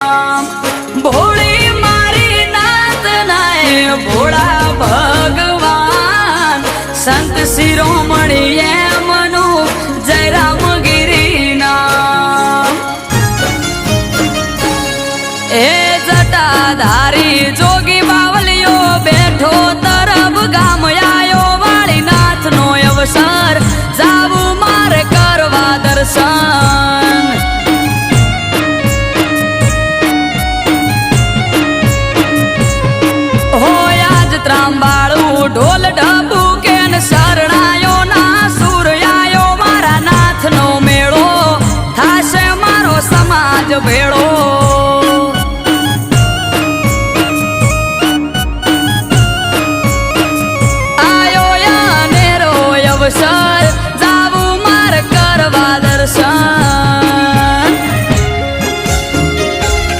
ભોળી મારી નાત નાય ભોળા ભગવાન સંત શિરોમણી મનુ જય રામગીરી નામ એ જટાધારી જોગી બાવલિયો બેઠો તરફ ગામ આયો વાળીનાથ નો અવસર જાવું મારે કરવા દર્શન ત્રાંબાળું ઢોલ ઢબુ કેન શરણાયો ના સુરયાયો મારા નાથ નો મેળો થાશે મારો સમાજ ભેળો